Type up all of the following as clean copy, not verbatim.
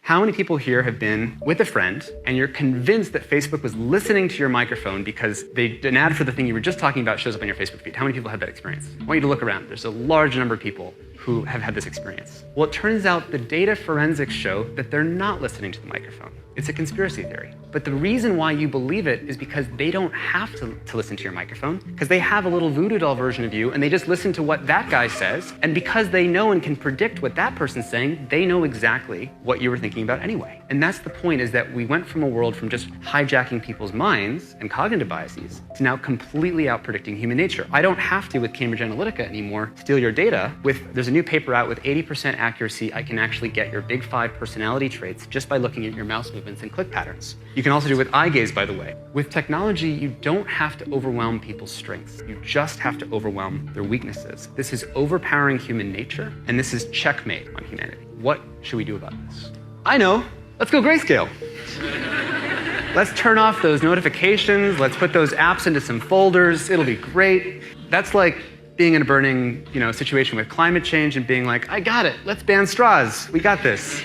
How many people here have been with a friend and you're convinced that Facebook was listening to your microphone because an ad for the thing you were just talking about shows up on your Facebook feed? How many people have that experience? I want you to look around. There's a large number of people who have had this experience. Well, it turns out the data forensics show that they're not listening to the microphone. It's a conspiracy theory. But the reason why you believe it is because they don't have to listen to your microphone, because they have a little voodoo doll version of you and they just listen to what that guy says. And because they know and can predict what that person's saying, they know exactly what you were thinking about anyway. And that's the point, is that we went from a world from just hijacking people's minds and cognitive biases to now completely out-predicting human nature. I don't have to, with Cambridge Analytica anymore, steal your data. There's a new paper out with 80% accuracy. I can actually get your big 5 personality traits just by looking at your mouse movements and click patterns. You can also do it with eye gaze, by the way. With technology, you don't have to overwhelm people's strengths. You just have to overwhelm their weaknesses. This is overpowering human nature, and this is checkmate on humanity. What should we do about this? I know. Let's go grayscale. Let's turn off those notifications. Let's put those apps into some folders. It'll be great. That's like being in a burning, situation with climate change and being like, I got it. Let's ban straws. We got this.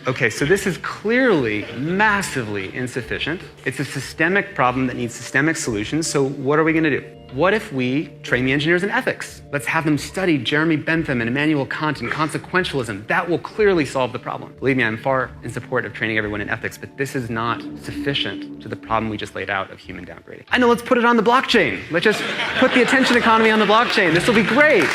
Okay, so this is clearly massively insufficient. It's a systemic problem that needs systemic solutions. So what are we going to do? What if we train the engineers in ethics? Let's have them study Jeremy Bentham and Immanuel Kant and consequentialism. That will clearly solve the problem. Believe me, I'm far in support of training everyone in ethics, but this is not sufficient to the problem we just laid out of human downgrading. I know, let's put it on the blockchain. Let's just put the attention economy on the blockchain. This will be great.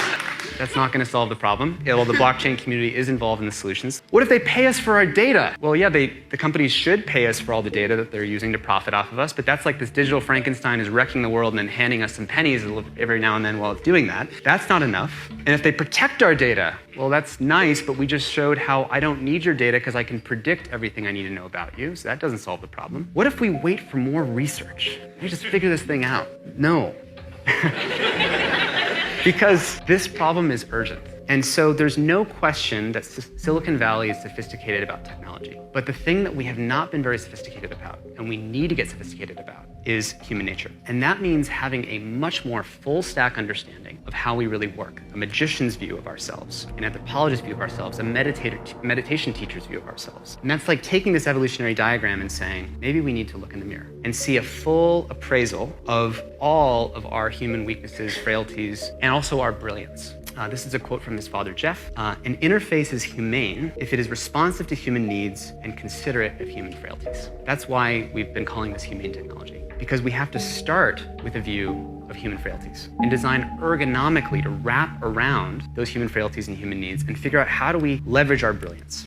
That's not going to solve the problem. The blockchain community is involved in the solutions. What if they pay us for our data? Well, yeah, the companies should pay us for all the data that they're using to profit off of us, but that's like this digital Frankenstein is wrecking the world and then handing us some pennies every now and then while it's doing that. That's not enough. And if they protect our data, well, that's nice, but we just showed how I don't need your data because I can predict everything I need to know about you, so that doesn't solve the problem. What if we wait for more research? We just figure this thing out. No. Because this problem is urgent. And so there's no question that Silicon Valley is sophisticated about technology. But the thing that we have not been very sophisticated about, and we need to get sophisticated about, is human nature. And that means having a much more full stack understanding of how we really work, a magician's view of ourselves, an anthropologist's view of ourselves, a meditation teacher's view of ourselves. And that's like taking this evolutionary diagram and saying, maybe we need to look in the mirror and see a full appraisal of all of our human weaknesses, frailties, and also our brilliance. This is a quote from his father, Jeff. An interface is humane if it is responsive to human needs and considerate of human frailties. That's why we've been calling this humane technology, because we have to start with a view of human frailties and design ergonomically to wrap around those human frailties and human needs and figure out how do we leverage our brilliance.